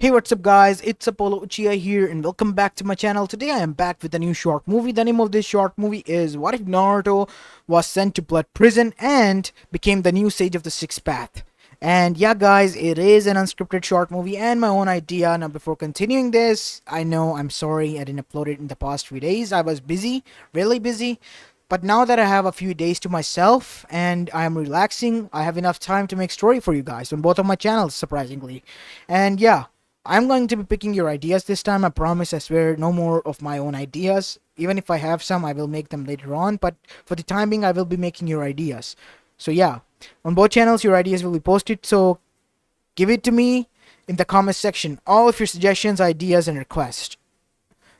Hey, what's up guys, it's Apollo Uchiha here and welcome back to my channel. Today I am back with a new short movie. The name of this short movie is What If Naruto Was Sent to Blood Prison and Became the New Sage of the Sixth Path. And yeah guys, it is an unscripted short movie and my own idea. Now before continuing this, I'm sorry I didn't upload it in the past few days. I was busy, really busy. But now that I have a few days to myself and I am relaxing, I have enough time to make story for you guys on both of my channels, surprisingly. And yeah, I'm going to be picking your ideas this time. I promise, I swear, no more of my own ideas. Even if I have some, I will make them later on. But for the time being, I will be making your ideas. So yeah, on both channels, your ideas will be posted. So give it to me in the comment section. All of your suggestions, ideas, and requests.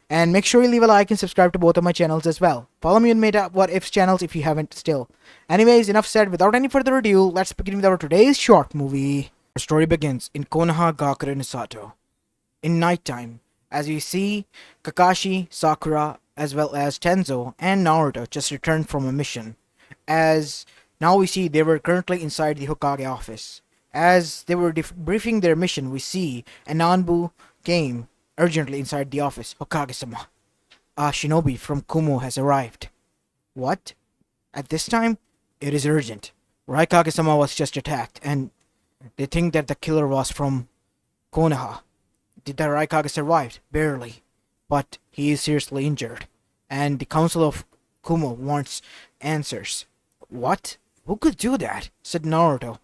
And make sure you leave a like and subscribe to both of my channels as well. Follow me on Meta What Ifs channels if you haven't still. Anyways, enough said. Without any further ado, let's begin with our today's short movie. Our story begins in Konoha, Gakure, Sato. In nighttime, as we see Kakashi, Sakura, as well as Tenzo and Naruto just returned from a mission. As now we see they were currently inside the Hokage office. As they were briefing their mission, we see Ananbu came urgently inside the office. Hokage-sama, a shinobi from Kumo has arrived. What? At this time? It is urgent. Raikage-sama was just attacked, and they think that the killer was from Konoha. Did the Raikage survive? Barely. But he is seriously injured, and the Council of Kumo wants answers. What? Who could do that? Said Naruto.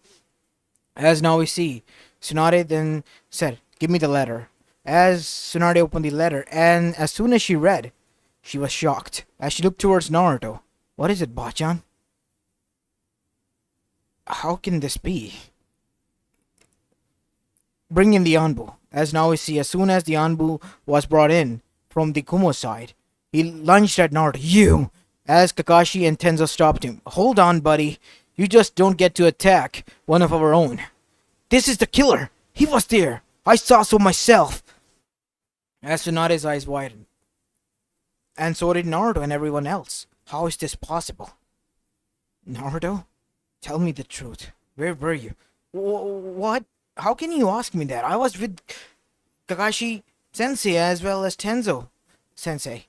As now we see, Tsunade then said, "Give me the letter." As Tsunade opened the letter, and as soon as she read, she was shocked. As she looked towards Naruto. What is it, Bachan? How can this be? Bring in the Anbu. As now we see, as soon as the Anbu was brought in from the Kumo side, he lunged at Naruto. You! As Kakashi and Tenzo stopped him. Hold on, buddy. You just don't get to attack one of our own. This is the killer. He was there. I saw so myself. As Tsunade's eyes widened. And so did Naruto and everyone else. How is this possible? Naruto? Tell me the truth. Where were you? What? How can you ask me that? I was with Kakashi Sensei as well as Tenzo Sensei.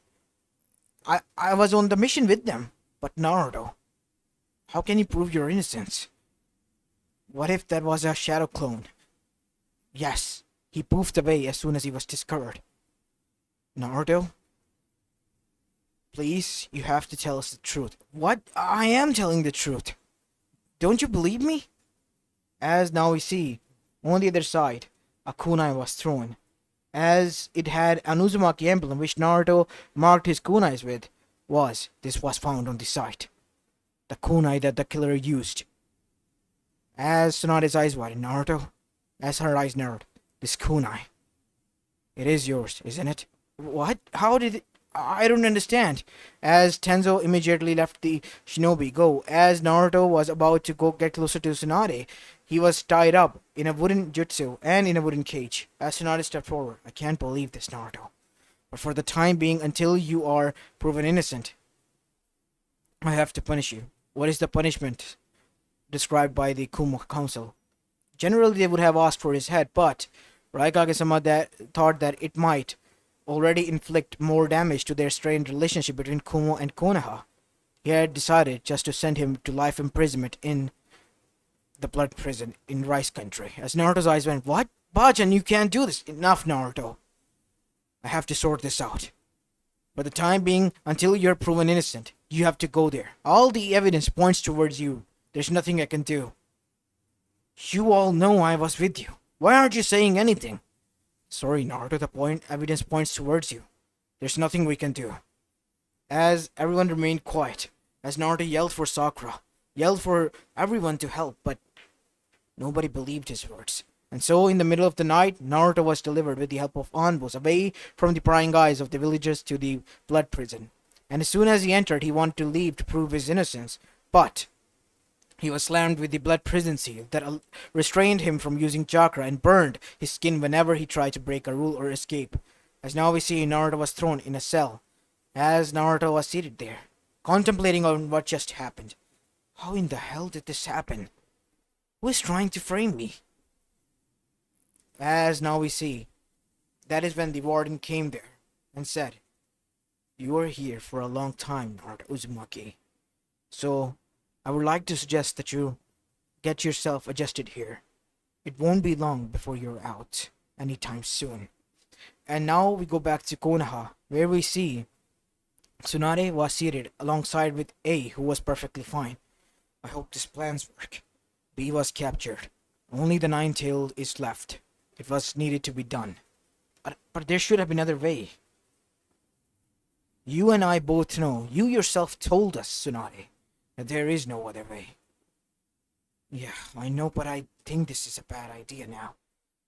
I was on the mission with them. But Naruto, how can you prove your innocence? What if that was a shadow clone? Yes, he poofed away as soon as he was discovered. Naruto? Please, you have to tell us the truth. What? I am telling the truth. Don't you believe me? As now we see, on the other side, a kunai was thrown. As it had an Uzumaki emblem which Naruto marked his kunais with, this was found on the site. The kunai that the killer used. As Tsunade's eyes widened, Naruto, as her eyes narrowed, this kunai. It is yours, isn't it? What? How did it? I don't understand. As Tenzo immediately left the shinobi go, as Naruto was about to go get closer to Tsunade, he was tied up in a wooden jutsu and in a wooden cage. As Tsunade stepped forward, I can't believe this, Naruto. But for the time being, until you are proven innocent, I have to punish you. What is the punishment described by the Kumo Council? Generally, they would have asked for his head, but Raikage-sama thought that it might already inflict more damage to their strained relationship between Kumo and Konoha. He had decided just to send him to life imprisonment in the blood prison in Rice Country. As Naruto's eyes went, what? Bachan, you can't do this. Enough, Naruto. I have to sort this out. For the time being, until you're proven innocent, you have to go there. All the evidence points towards you. There's nothing I can do. You all know I was with you. Why aren't you saying anything? Sorry, Naruto, the evidence points towards you. There's nothing we can do. As everyone remained quiet, as Naruto yelled for Sakura, yelled for everyone to help, but nobody believed his words. And so, in the middle of the night, Naruto was delivered with the help of Anbus away from the prying eyes of the villagers to the blood prison. And as soon as he entered, he wanted to leave to prove his innocence, but he was slammed with the blood prison seal that restrained him from using chakra and burned his skin whenever he tried to break a rule or escape. As now we see, Naruto was thrown in a cell. As Naruto was seated there, contemplating on what just happened. How in the hell did this happen? Who is trying to frame me? As now we see, That is when the warden came there and said, "You are here for a long time, Naruto Uzumaki. So, I would like to suggest that you get yourself adjusted here. It won't be long before you're out, anytime soon." And now we go back to Konoha, where we see Tsunade was seated alongside with A, who was perfectly fine. "I hope this plans work." B was captured. Only the nine-tailed is left. It was needed to be done. But there should have been another way. You and I both know, you yourself told us, Tsunade, that there is no other way. Yeah, I know, but I think this is a bad idea now.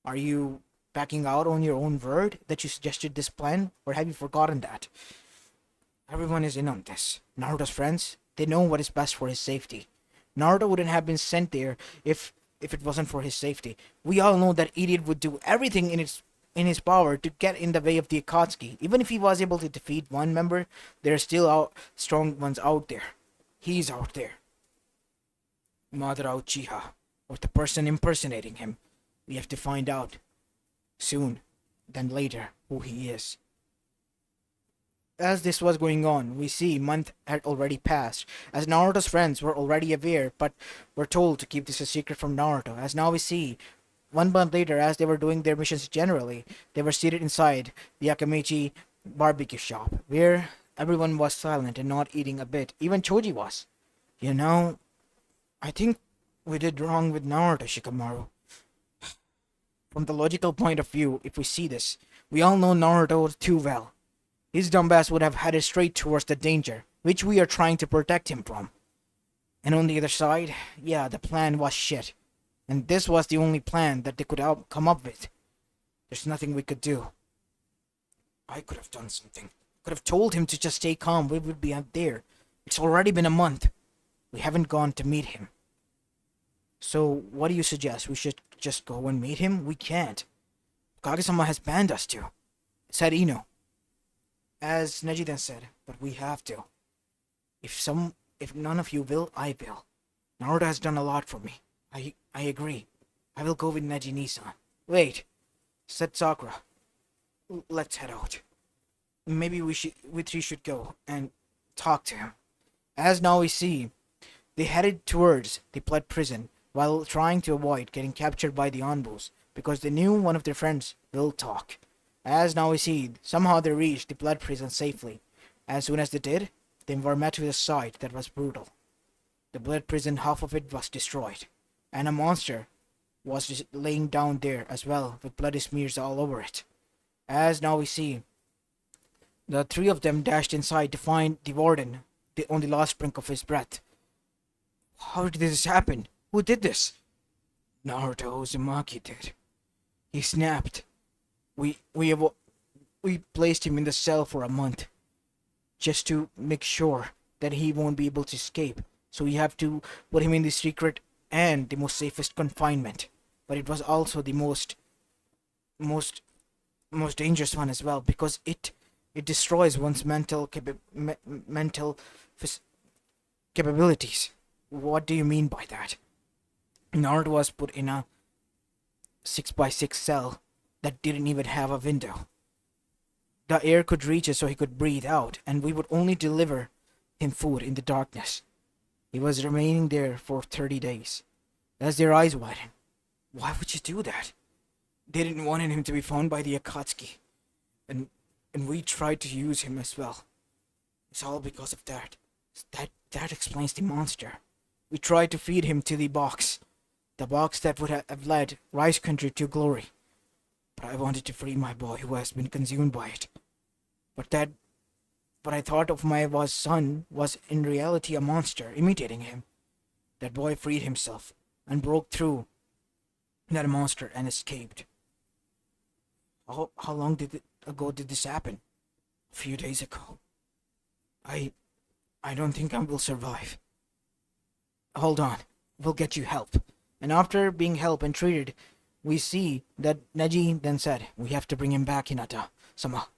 Are you backing out on your own word that you suggested this plan, or have you forgotten that? Everyone is in on this. Naruto's friends, they know what is best for his safety. Naruto wouldn't have been sent there if it wasn't for his safety. We all know that idiot would do everything in his power to get in the way of the Akatsuki. Even if he was able to defeat one member, there are still strong ones out there. He's out there. Madara Uchiha, or the person impersonating him. We have to find out soon, than later, who he is. As this was going on, we see month had already passed, as Naruto's friends were already aware, but were told to keep this a secret from Naruto. As now we see, 1 month later, as they were doing their missions generally, they were seated inside the Akamichi barbecue shop, where everyone was silent and not eating a bit. Even Choji was. You know, I think we did wrong with Naruto, Shikamaru. From the logical point of view, if we see this, we all know Naruto too well. His dumbass would have headed straight towards the danger, which we are trying to protect him from. And on the other side, yeah, the plan was shit. And this was the only plan that they could come up with. There's nothing we could do. I could have done something. Could have told him to just stay calm. We would be out there. It's already been a month. We haven't gone to meet him. So, what do you suggest? We should just go and meet him? We can't. Kage-sama has banned us to, said Ino. As Neji then said, but we have to. If none of you will, I will. Naruto has done a lot for me. I agree. I will go with Neji-Nisan. Wait, said Sakura. Let's head out. Maybe we three should go and talk to him. As now we see, they headed towards the Blood Prison while trying to avoid getting captured by the Anbus because they knew one of their friends will talk. As now we see, somehow they reached the Blood Prison safely. As soon as they did, they were met with a sight that was brutal. The Blood Prison, half of it was destroyed, and a monster was just laying down there as well, with bloody smears all over it. As now we see, the three of them dashed inside to find the warden on the last brink of his breath. How did this happen? Who did this? Naruto Uzumaki did. He snapped. We placed him in the cell for a month, just to make sure that he won't be able to escape. So we have to put him in the secret and the most safest confinement. But it was also the most dangerous one as well, because it destroys one's mental capabilities. What do you mean by that? Naruto was put in a 6x6 cell that didn't even have a window. The air could reach it so he could breathe out, and we would only deliver him food in the darkness. He was remaining there for 30 days. As their eyes widened, why would you do that? They didn't want him to be found by the Akatsuki, and we tried to use him as well. It's all because of that. That explains the monster. We tried to feed him to the box that would have led Rice Country to glory. But I wanted to free my boy who has been consumed by it. But I thought of my son was in reality a monster imitating him. That boy freed himself and broke through that monster and escaped. How long ago did this happen? A few days ago. I don't think I will survive. Hold on, we'll get you help. And after being helped and treated, we see that Neji then said, we have to bring him back, Hinata-sama.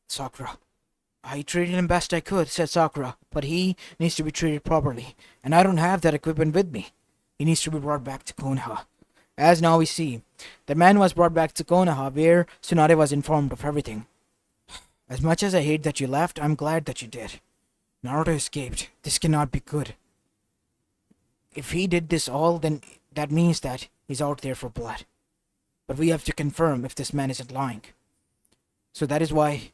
Sakura. I treated him best I could, said Sakura, but he needs to be treated properly, and I don't have that equipment with me. He needs to be brought back to Konoha. As now we see, The man was brought back to Konoha, where Tsunade was informed of everything. As much as I hate that you left, I'm glad that you did. Naruto escaped. This cannot be good. If he did this all, then that means that he's out there for blood. But we have to confirm if this man isn't lying. So that is why,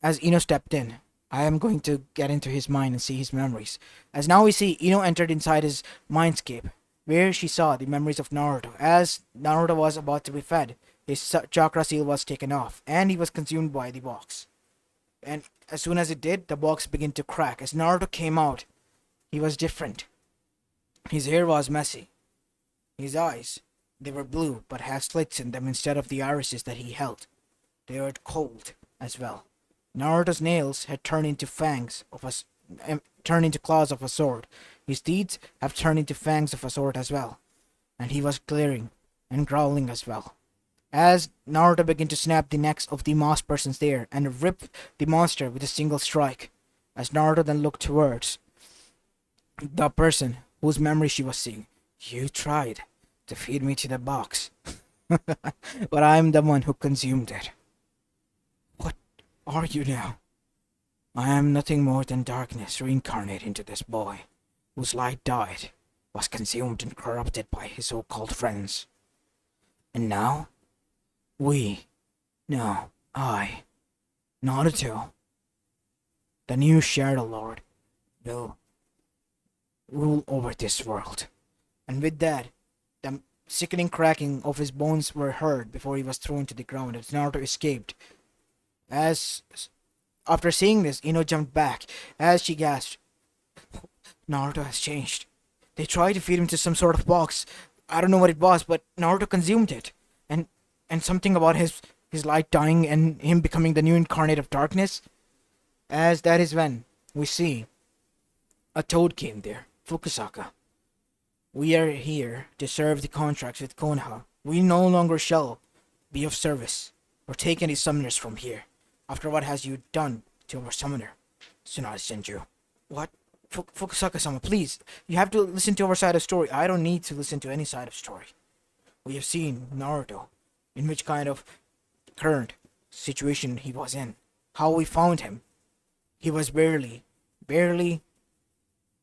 as Ino stepped in, I am going to get into his mind and see his memories. As now we see, Ino entered inside his mindscape, where she saw the memories of Naruto. As Naruto was about to be fed, his chakra seal was taken off, and he was consumed by the box. And as soon as it did, the box began to crack. As Naruto came out, he was different. His hair was messy. His eyes, they were blue, but had slits in them instead of the irises that he held. They were cold as well. Naruto's nails had turned into claws of a sword. His teeth have turned into fangs of a sword as well. And he was glaring and growling as well. As Naruto began to snap the necks of the masked persons there and rip the monster with a single strike. As Naruto then looked towards the person whose memory she was seeing. You tried to feed me to the box. But I'm the one who consumed it. What are you now? I am nothing more than darkness reincarnated into this boy, whose light died, was consumed and corrupted by his so-called friends. And now, I, Naruto, the new Shadow Lord, will rule over this world. And with that, the sickening cracking of his bones were heard before he was thrown to the ground as Naruto escaped. As after seeing this, Ino jumped back as she gasped. Naruto has changed. They tried to feed him to some sort of box. I don't know what it was, but Naruto consumed it. And something about his light dying and him becoming the new incarnate of darkness. As that is when we see a toad came there, Fukusaka. We are here to serve the contracts with Konoha. We no longer shall be of service or take any summoners from here. After what has you done to our summoner, Tsunade Senju. What? Fukusaka-sama, please. You have to listen to our side of story. I don't need to listen to any side of story. We have seen Naruto, in which kind of current situation he was in. How we found him. He was barely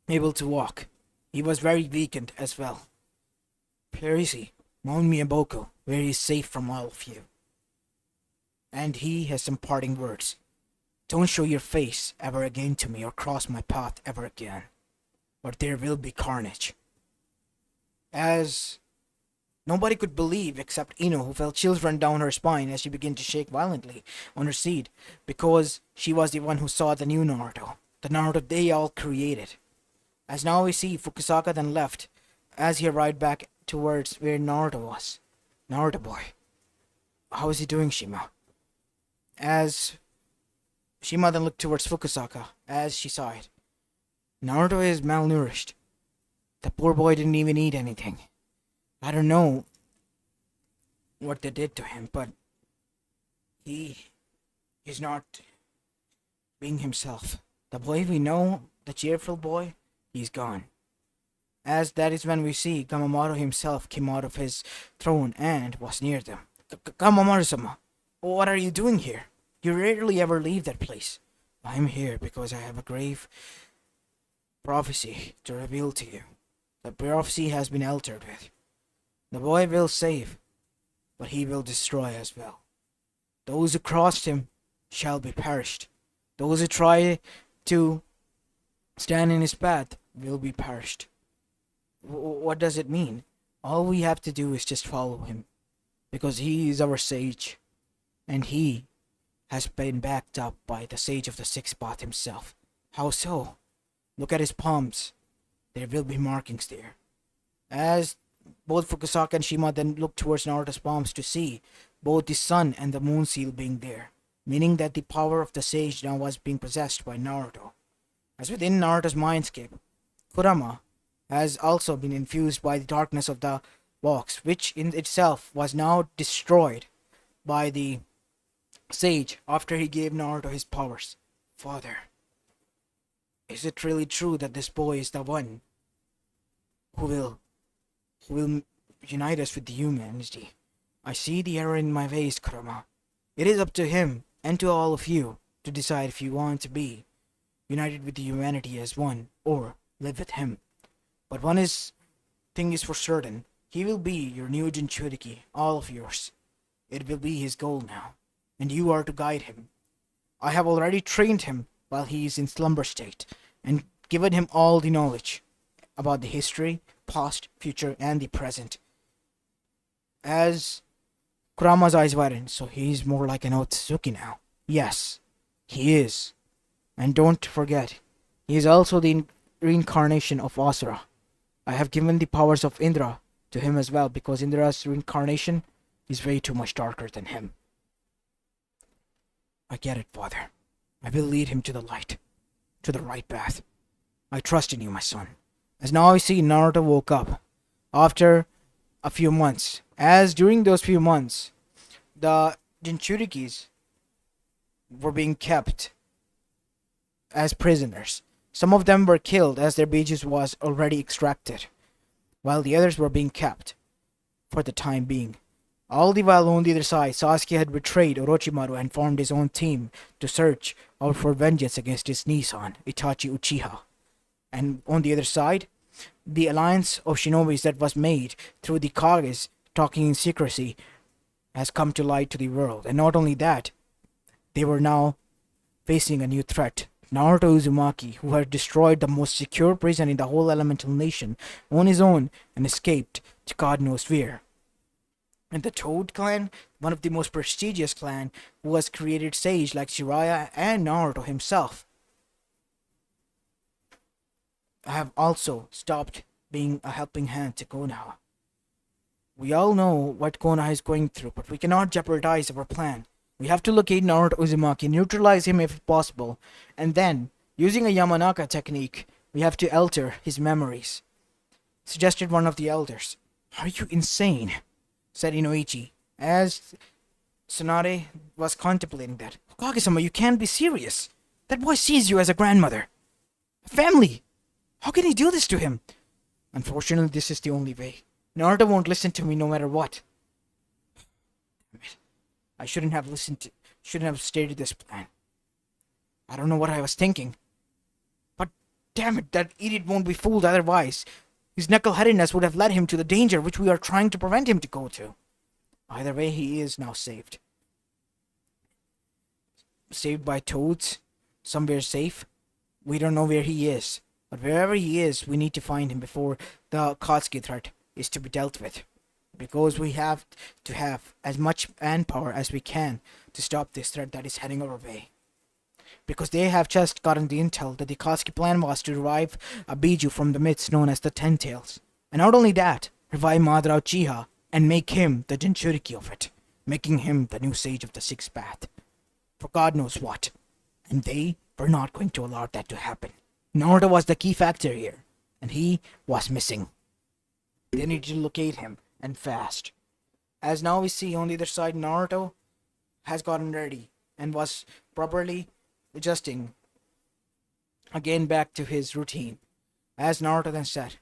able to walk. He was very weakened as well. Where is he? Mount Miyaboko, where he is safe from all of you. And he has some parting words. Don't show your face ever again to me or cross my path ever again, or there will be carnage. As nobody could believe except Ino, who felt chills run down her spine as she began to shake violently on her seat, because she was the one who saw the new Naruto, the Naruto they all created. As now we see Fukusaka then left, as he arrived back towards where Naruto was. Naruto boy. How is he doing, Shima? As Shima then looked towards Fukusaka, as she saw it. Naruto is malnourished. The poor boy didn't even eat anything. I don't know what they did to him, but he is not being himself. The boy we know, the cheerful boy, he's gone. As that is when we see Kamamoto himself came out of his throne and was near them. Kamamoto-sama, what are you doing here? You rarely ever leave that place. I'm here because I have a grave prophecy to reveal to you. The prophecy has been altered with. The boy will save, but he will destroy as well. Those who crossed him shall be perished. Those who try to stand in his path will be perished. What does it mean? All we have to do is just follow him, because he is our sage, and he has been backed up by the sage of the sixth spot himself. How so? Look at his palms. There will be markings there. As both Fukusaka and Shima then looked towards Naruto's palms to see both the sun and the moon seal being there, meaning that the power of the sage now was being possessed by Naruto. As within Naruto's mindscape, Kurama has also been infused by the darkness of the box, which in itself was now destroyed by the sage after he gave Naruto his powers. Father, is it really true that this boy is the one who will unite us with the humanity? I see the error in my ways, Kurama. It is up to him, and to all of you, to decide if you want to be united with the humanity as one, or live with him. But thing is for certain, he will be your new Jinchuriki, all of yours. It will be his goal now, and you are to guide him. I have already trained him while he is in slumber state, and given him all the knowledge about the history, past, future, and the present. As Kurama's eyes widen, so he is more like an Otsutsuki now. Yes, he is. And don't forget, he is also the reincarnation of Asura. I have given the powers of Indra to him as well, because Indra's reincarnation is way too much darker than him. I get it, father. I will lead him to the light, to the right path. I trust in you, my son. As now I see Naruto woke up after a few months. As during those few months, the Jinchurikis were being kept as prisoners. Some of them were killed as their Bijus was already extracted, while the others were being kept for the time being. All the while on the other side, Sasuke had betrayed Orochimaru and formed his own team to search out for vengeance against his Nissan, Itachi Uchiha. And on the other side, the alliance of shinobis that was made through the Kages talking in secrecy has come to light to the world. And not only that, they were now facing a new threat. Naruto Uzumaki, who had destroyed the most secure prison in the whole elemental nation on his own and escaped to God knows where. And the Toad clan, one of the most prestigious clan, who has created sage like Jiraiya and Naruto himself, have also stopped being a helping hand to Konoha. We all know what Konoha is going through, but we cannot jeopardize our plan. We have to locate Naruto Uzumaki, neutralize him if possible, and then, using a Yamanaka technique, we have to alter his memories, suggested one of the elders. Are you insane? Said Inoichi, as Tsunade was contemplating that. Hokage-sama, you can't be serious. That boy sees you as a grandmother. A family. How can he do this to him? Unfortunately, this is the only way. Naruto won't listen to me no matter what. Damn it. I shouldn't have stated this plan. I don't know what I was thinking. But damn it, that idiot won't be fooled otherwise. His knuckleheadedness would have led him to the danger which we are trying to prevent him to go to. Either way, he is now saved. Saved by toads? Somewhere safe? We don't know where he is. But wherever he is, we need to find him before the Akatsuki threat is to be dealt with. Because we have to have as much manpower as we can to stop this threat that is heading our way. Because they have just gotten the intel that the Akatsuki plan was to revive a Biju from the myths known as the Ten Tails. And not only that, revive Madara Uchiha and make him the Jinchuriki of it, making him the new sage of the Sixth Path. For God knows what. And they were not going to allow that to happen. Naruto was the key factor here, and he was missing. They needed to locate him, and fast. As now we see on the other side, Naruto has gotten ready and was properly adjusting again back to his routine. As Naruto then said,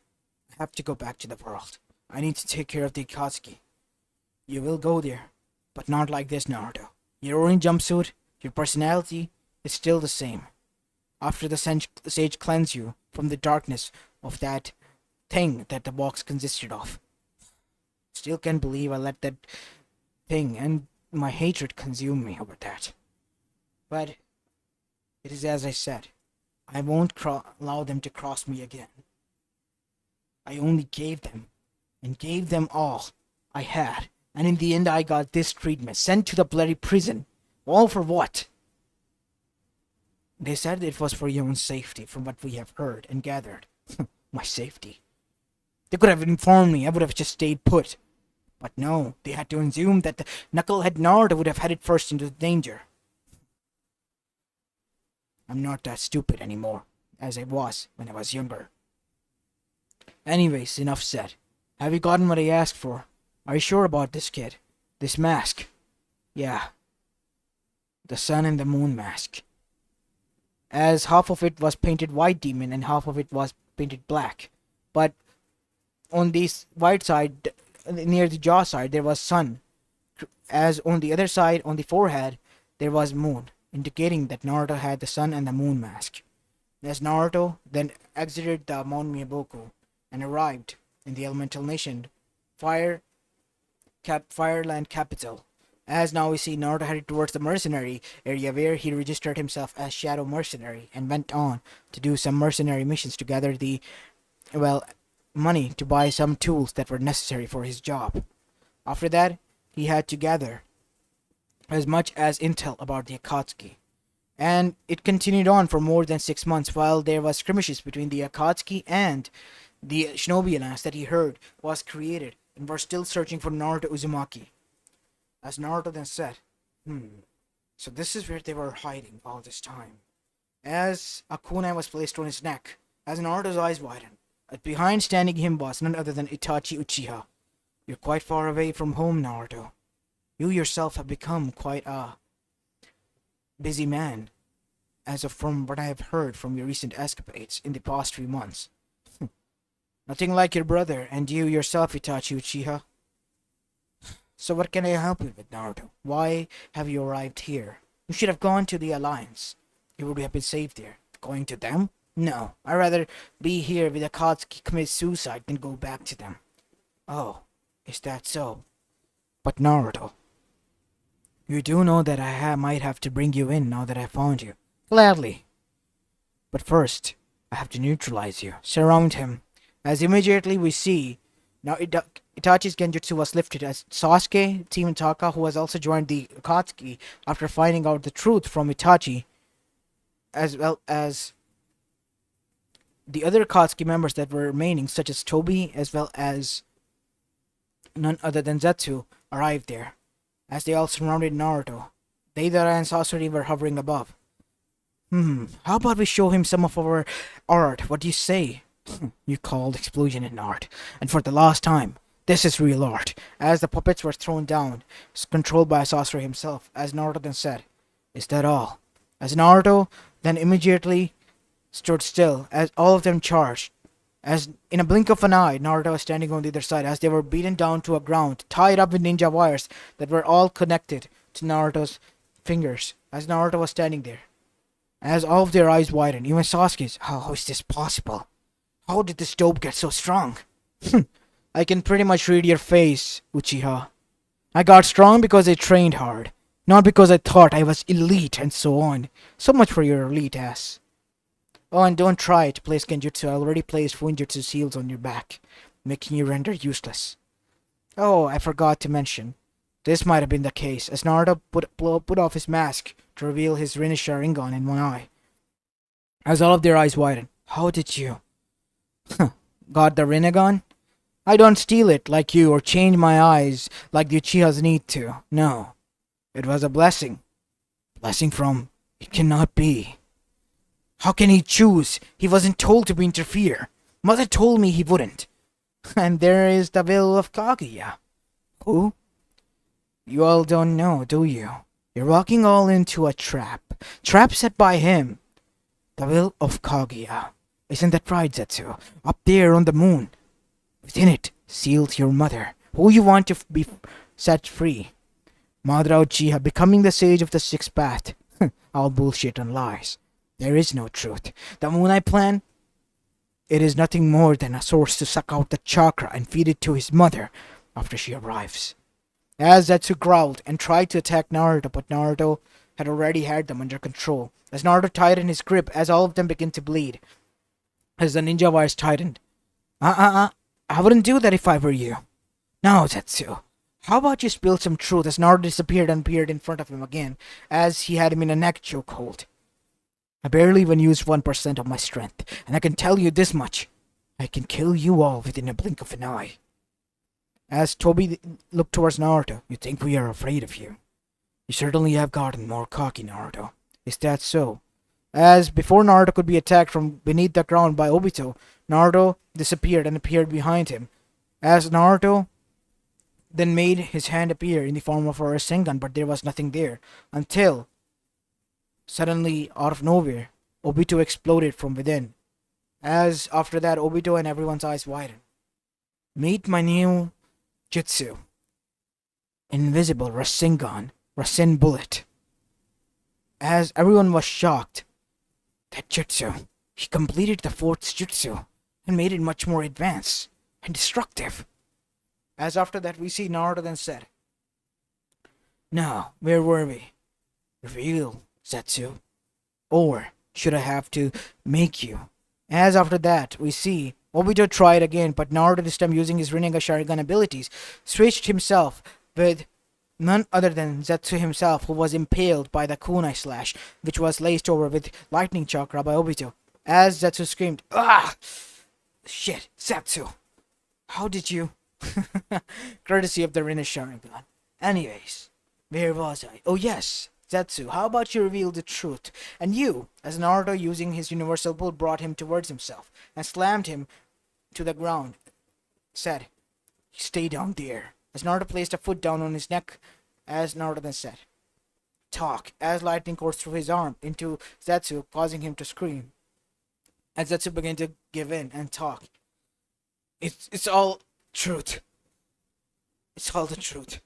I have to go back to the world. I need to take care of the Akatsuki. You will go there, but not like this, Naruto. Your orange jumpsuit, your personality is still the same. After the sage cleanse you from the darkness of that thing that the box consisted of. Still can't believe I let that thing and my hatred consume me over that. But it is as I said. I won't allow them to cross me again. I only gave them all I had. And in the end I got this treatment, sent to the bloody prison. All for what? They said it was for your own safety, from what we have heard and gathered. My safety. They could have informed me, I would have just stayed put. But no, they had to assume that the knucklehead Naruto would have headed first into danger. I'm not that stupid anymore, as I was when I was younger. Anyways, enough said. Have you gotten what I asked for? Are you sure about this kid? This mask? Yeah. The sun and the moon mask. As half of it was painted white demon and half of it was painted black. But on this white side, near the jaw side, there was sun. as on the other side, on the forehead, there was moon, indicating that Naruto had the sun and the moon mask. As Naruto then exited the Mount Miyaboku and arrived in the elemental nation, Fire Fireland capital. As now we see Naruto headed towards the mercenary area where he registered himself as Shadow Mercenary and went on to do some mercenary missions to gather the, well, money to buy some tools that were necessary for his job. After that, he had to gather as much as intel about the Akatsuki. And it continued on for more than 6 months while there was skirmishes between the Akatsuki and the Shinobi Alliance that he heard was created and were still searching for Naruto Uzumaki. As Naruto then said, so this is where they were hiding all this time. As a kunai was placed on his neck, as Naruto's eyes widened, behind standing him was none other than Itachi Uchiha. You're quite far away from home, Naruto. You yourself have become quite a busy man, as of from what I have heard from your recent escapades in the past few months. Nothing like your brother, and you yourself, Itachi Uchiha. So what can I help you with, Naruto? Why have you arrived here? You should have gone to the Alliance. You would have been safe there. Going to them? No, I'd rather be here with Akatsuki commit suicide than go back to them. Oh, is that so? But Naruto, you do know that I might have to bring you in now that I found you. Gladly. But first, I have to neutralize you. Surround him. As immediately we see, now Itachi's genjutsu was lifted as Sasuke, Team Taka, who has also joined the Akatsuki after finding out the truth from Itachi, as well as the other Akatsuki members that were remaining, such as Tobi, as well as none other than Zetsu, arrived there. As they all surrounded Naruto, Deidara and Sasori were hovering above. How about we show him some of our art? What do you say? You called explosion in art, and for the last time, this is real art. As the puppets were thrown down, controlled by Sasori himself, as Naruto then said, is that all? As Naruto then immediately stood still, as all of them charged. As in a blink of an eye, Naruto was standing on the other side, as they were beaten down to a ground, tied up with ninja wires that were all connected to Naruto's fingers, as Naruto was standing there. As all of their eyes widened, even Sasuke's, how is this possible? How did this dope get so strong? I can pretty much read your face, Uchiha. I got strong because I trained hard, not because I thought I was elite and so on. So much for your elite ass. Oh, and don't try to place genjutsu. I already placed Funjutsu seals on your back, making you render useless. Oh, I forgot to mention. This might have been the case, as Naruto put off his mask to reveal his Rin Sharingan in one eye. As all of their eyes widened, how did you? Got the Rinnegan? I don't steal it like you or change my eyes like the Uchihas need to. No. It was a blessing. Blessing from... It cannot be. How can he choose? He wasn't told to interfere. Mother told me he wouldn't. And there is the will of Kaguya. Who? You all don't know, do you? You're walking all into a trap. Trap set by him. The will of Kaguya. Isn't that right, Zetsu? Up there on the moon. Within it, sealed your mother, who you want to be set free. Madara Uchiha becoming the sage of the sixth path. All bullshit and lies. There is no truth. The Moonlight Plan? It is nothing more than a source to suck out the chakra and feed it to his mother after she arrives. As Zetsu growled and tried to attack Naruto, but Naruto had already had them under control. As Naruto tightened his grip, as all of them began to bleed. As the ninja wires tightened. I wouldn't do that if I were you. Now, Zetsu, how about you spill some truth? As Naruto disappeared and appeared in front of him again, as he had him in a neck chokehold. I barely even used 1% of my strength, and I can tell you this much. I can kill you all within a blink of an eye. As Tobi looked towards Naruto, you think we are afraid of you? You certainly have gotten more cocky, Naruto. Is that so? As before Naruto could be attacked from beneath the ground by Obito, Naruto disappeared and appeared behind him. As Naruto then made his hand appear in the form of a Rasengan, but there was nothing there. Until, suddenly, out of nowhere, Obito exploded from within. As after that, Obito and everyone's eyes widened. Meet my new jutsu. invisible Rasengan, Rasen bullet. As everyone was shocked, that jutsu, he completed the fourth jutsu and made it much more advanced and destructive. As after that we see Naruto then said, "Now, where were we? Reveal, Zetsu. Or should I have to make you?" As after that we see Obito tried again, but Naruto this time using his Rinnegan Sharingan abilities, switched himself with none other than Zetsu himself, who was impaled by the kunai slash, which was laced over with lightning chakra by Obito. As Zetsu screamed, "Ah! Shit, Zetsu! How did you?" Courtesy of the Rinnegan Sharingan. Anyways, where was I? Oh yes, Zetsu, how about you reveal the truth? And you, as Naruto using his universal pull brought him towards himself and slammed him to the ground, said, "Stay down there." As Naruto placed a foot down on his neck, as Naruto then said, "Talk," as lightning coursed through his arm into Zetsu, causing him to scream. As Zetsu began to give in and talk, It's all truth. It's all the truth.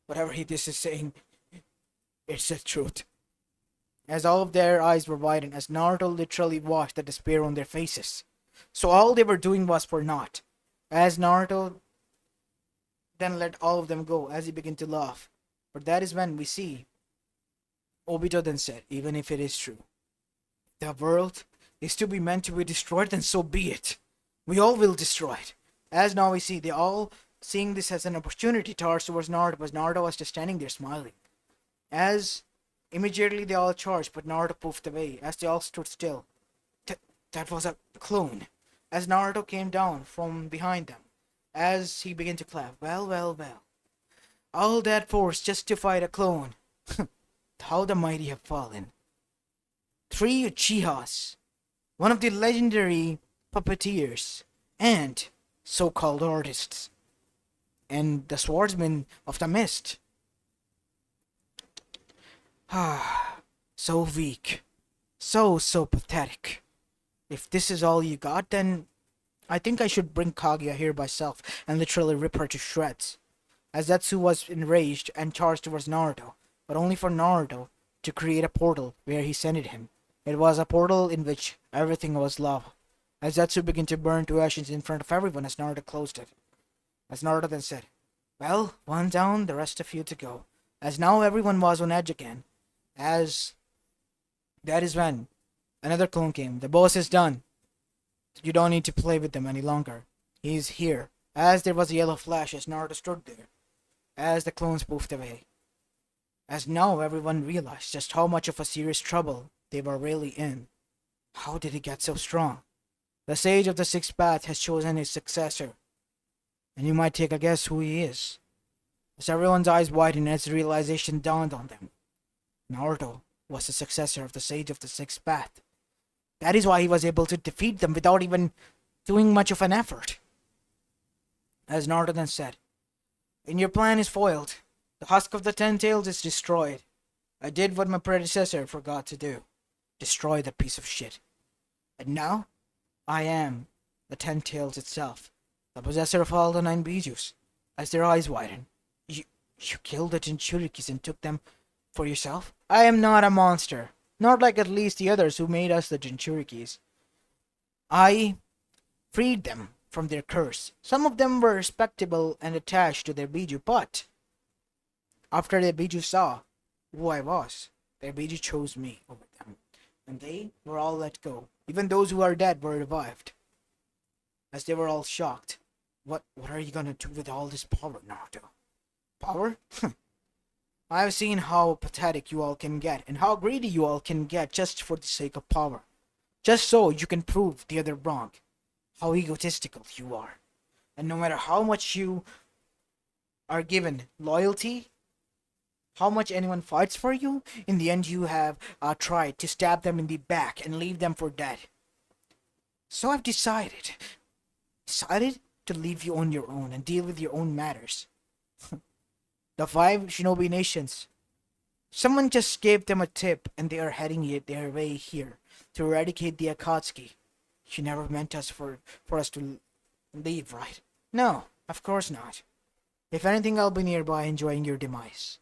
Whatever this is saying, it's the truth." As all of their eyes were widened, as Naruto literally watched the despair on their faces. So all they were doing was for naught. As Naruto then let all of them go, as he began to laugh. But that is when we see Obito then said, "Even if it is true, the world is to be meant to be destroyed, then so be it. We all will destroy it." As now we see, they all seeing this as an opportunity towards Naruto, but Naruto was just standing there smiling. As immediately they all charged, but Naruto poofed away, as they all stood still. That was a clone. As Naruto came down from behind them, as he began to clap, well, well, well. All that force just to fight a clone. How the mighty have fallen. 3 Uchihas, one of the legendary puppeteers, and so-called artists, and the swordsman of the mist. So weak. So pathetic. If this is all you got, then I think I should bring Kaguya here myself and literally rip her to shreds. As Zetsu was enraged and charged towards Naruto, but only for Naruto to create a portal where he sent him. It was a portal in which everything was lava. As Zetsu began to burn to ashes in front of everyone as Naruto closed it. As Naruto then said, "Well, one down, the rest of you to go." As now everyone was on edge again. As that is when another clone came. "The boss is done. You don't need to play with them any longer. He's here." As there was a yellow flash as Naruto stood there. As the clones poofed away. As now everyone realized just how much of a serious trouble they were really in. How did he get so strong? The Sage of the Sixth Path has chosen his successor. And you might take a guess who he is. As everyone's eyes widened as the realization dawned on them. Naruto was the successor of the Sage of the Sixth Path. That is why he was able to defeat them without even doing much of an effort. As Naruto then said, "And your plan is foiled. The husk of the 10 tails is destroyed. I did what my predecessor forgot to do. Destroy that piece of shit. And now, I am the 10 tails itself, the possessor of all the 9 bijus." As their eyes widened. You killed the Jinchurikis and took them for yourself? I am not a monster. Not like at least the others who made us the Jinchurikis. I freed them from their curse. Some of them were respectable and attached to their biju, but after their biju saw who I was, their biju chose me over them. And they were all let go. Even those who are dead were revived. As they were all shocked. What are you gonna do with all this power, Naruto? Power? I have seen how pathetic you all can get, and how greedy you all can get just for the sake of power. Just so you can prove the other wrong. How egotistical you are. And no matter how much you are given loyalty, how much anyone fights for you, in the end you have tried to stab them in the back and leave them for dead. So I've decided to leave you on your own and deal with your own matters. The 5 shinobi nations. Someone just gave them a tip and they are heading their way here to eradicate the Akatsuki. You never meant us for us to leave, right? No, of course not. If anything, I'll be nearby enjoying your demise.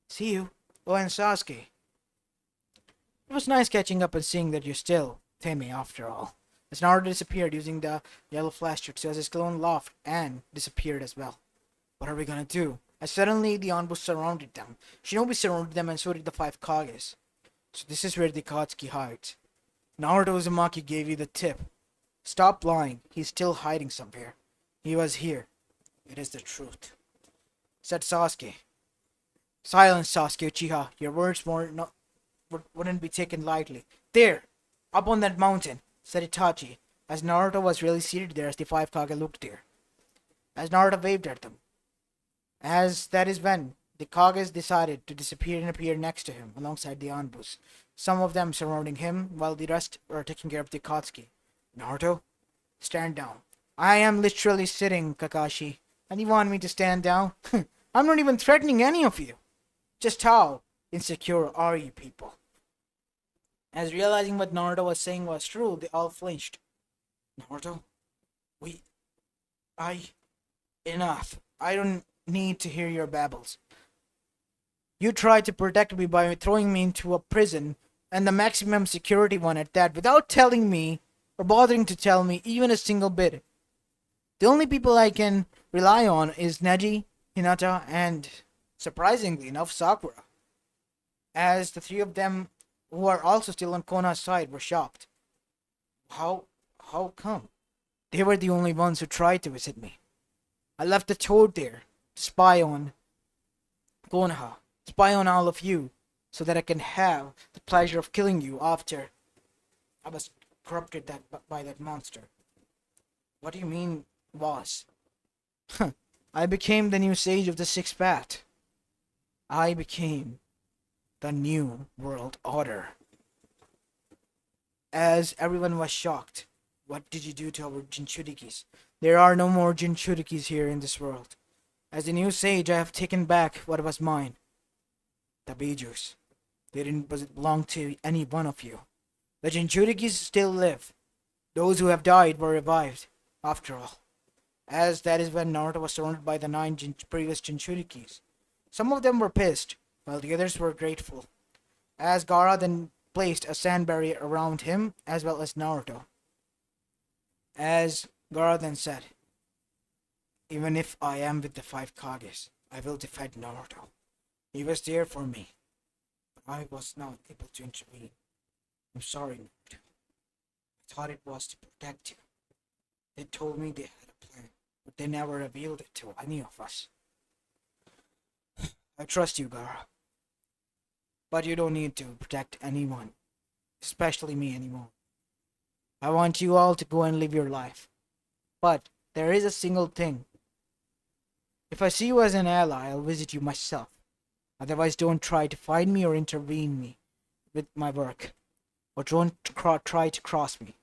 See you. Oh, and Sasuke. It was nice catching up and seeing that you're still Temi after all. As Naruto disappeared using the yellow flash to as his clone laughed and disappeared as well. What are we gonna do? As suddenly the Anbu surrounded them. Shinobi surrounded them and so did the five Kages. So this is where the Akatsuki hides. Naruto Uzumaki gave you the tip. Stop lying. He's still hiding somewhere. He was here. It is the truth. Said Sasuke. Silence, Sasuke Uchiha. Your words wouldn't be taken lightly. There! Up on that mountain, said Itachi, as Naruto was really seated there as the five Kage looked there. As Naruto waved at them. As that is when the Kages decided to disappear and appear next to him alongside the Anbus. Some of them surrounding him while the rest were taking care of the Akatsuki. Naruto, stand down. I am literally sitting, Kakashi, and you want me to stand down? I'm not even threatening any of you. Just how insecure are you people? As realizing what Naruto was saying was true, they all flinched. Naruto? Enough. I don't need to hear your babbles. You tried to protect me by throwing me into a prison, and the maximum security one at that, without telling me, or bothering to tell me even a single bit. The only people I can rely on is Neji, Hinata, and, surprisingly enough, Sakura. As the three of them, who are also still on Konoha's side, were shocked. How come? They were the only ones who tried to visit me. I left the toad there to spy on Konoha, spy on all of you, so that I can have the pleasure of killing you after I was corrupted by that monster. What do you mean, was? I became the new sage of the Sixth Path. I became the new world order. As everyone was shocked, what did you do to our Jinchurikis? There are no more Jinchurikis here in this world. As the new sage, I have taken back what was mine. The Bijus. They didn't belong to any one of you. The Jinchurikis still live. Those who have died were revived, after all. As that is when Naruto was surrounded by the 9 previous Jinchurikis. Some of them were pissed, while the others were grateful. As Gaara then placed a sand barrier around him, as well as Naruto. As Gaara then said, even if I am with the 5 Kages, I will defend Naruto. He was there for me, but I was not able to intervene. I'm sorry, Naruto. I thought it was to protect you. They told me they had a plan, but they never revealed it to any of us. I trust you, Gaara. But you don't need to protect anyone, especially me anymore. I want you all to go and live your life. But there is a single thing. If I see you as an ally, I'll visit you myself. Otherwise, don't try to find me or intervene me with my work. Or don't try to cross me.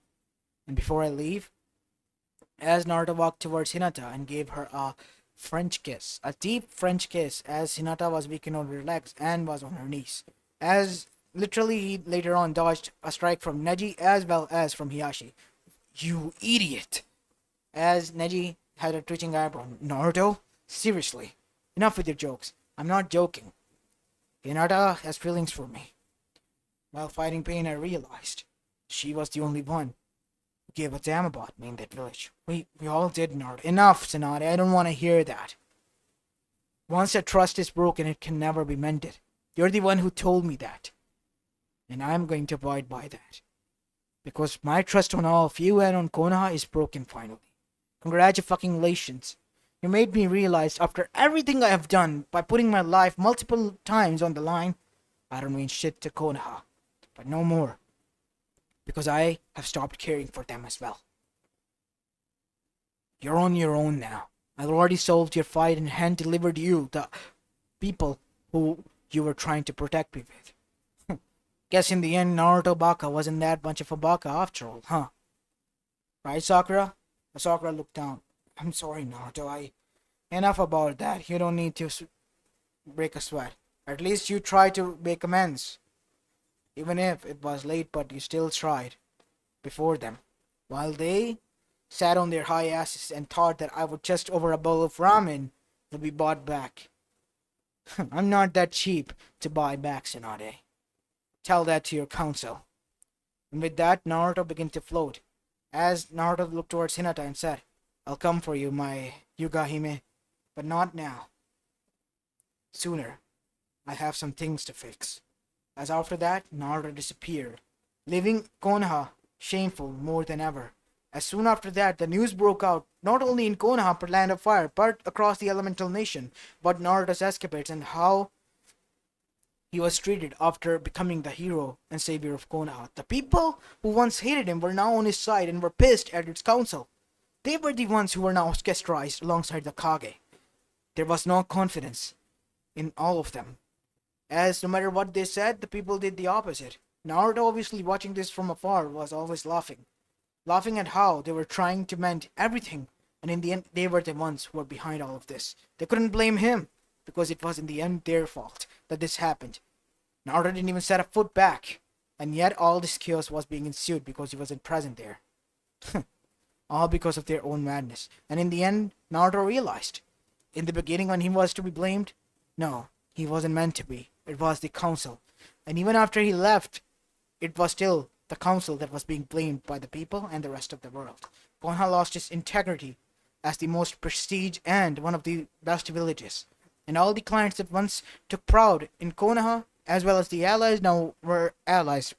And before I leave, as Naruto walked towards Hinata and gave her a French kiss, a deep French kiss, as Hinata was weakened on her legs and was on her knees. As literally he later on dodged a strike from Neji as well as from Hiashi. You idiot! As Neji had a twitching eyebrow. Naruto? Seriously. Enough with your jokes. I'm not joking. Hinata has feelings for me. While fighting pain, I realized she was the only one who gave a damn about me in that village. We all did, Naruto. Enough, Tsunade. I don't want to hear that. Once that trust is broken, it can never be mended. You're the one who told me that. And I'm going to abide by that. Because my trust on all of you and on Konoha is broken finally. Congratulations. You made me realize after everything I have done by putting my life multiple times on the line, I don't mean shit to Konoha. But no more. Because I have stopped caring for them as well. You're on your own now. I've already solved your fight and hand delivered you the people who you were trying to protect me with. Guess in the end, Naruto Baka wasn't that much of a Baka after all, huh? Right, Sakura? Sakura looked down. I'm sorry, Naruto. Enough about that. You don't need to break a sweat. At least you tried to make amends. Even if it was late, but you still tried. Before them. While they sat on their high asses and thought that I would just over a bowl of ramen will be bought back. I'm not that cheap to buy back, Tsunade. Tell that to your council. And with that, Naruto began to float. As Naruto looked towards Hinata and said, I'll come for you, my Yugahime, but not now. Sooner. I have some things to fix. As after that, Naruto disappeared, leaving Konoha shameful more than ever. As soon after that, the news broke out, not only in Konoha, Land of Fire, but across the elemental nation, about Naruto's escapades and how he was treated after becoming the hero and savior of Konoha. The people who once hated him were now on his side and were pissed at its council. They were the ones who were now ostracized alongside the Kage. There was no confidence in all of them, as no matter what they said, the people did the opposite. Naruto, obviously watching this from afar, was always laughing at how they were trying to mend everything, and in the end, they were the ones who were behind all of this. They couldn't blame him, because it was in the end their fault that this happened. Naruto didn't even set a foot back, and yet all this chaos was being ensued because he wasn't present there. All because of their own madness. And in the end, Naruto realized, in the beginning when he was to be blamed, no, he wasn't meant to be. It was the council. And even after he left, it was still the council that was being blamed by the people and the rest of the world. Konoha lost its integrity as the most prestige and one of the best villages. And all the clients that once took pride in Konoha, as well as the allies, now were allies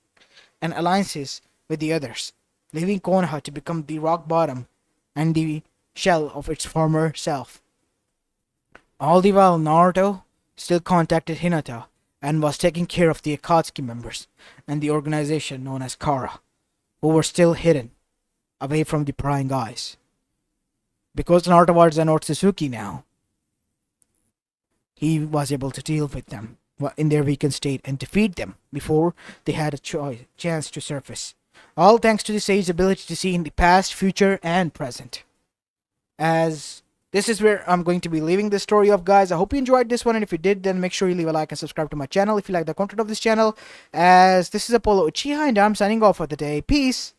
and alliances with the others, leaving Konoha to become the rock bottom and the shell of its former self. All the while, Naruto still contacted Hinata and was taking care of the Akatsuki members and the organization known as Kara, who were still hidden away from the prying eyes. Because Naruto was an Otsutsuki now, he was able to deal with them in their weakened state and defeat them before they had a chance to surface. All thanks to the sage's ability to see in the past, future, and present. As this is where I'm going to be leaving the story of, guys. I hope you enjoyed this one, and if you did, then make sure you leave a like and subscribe to my channel if you like the content of this channel. As this is Apollo Uchiha, and I'm signing off for the day. Peace!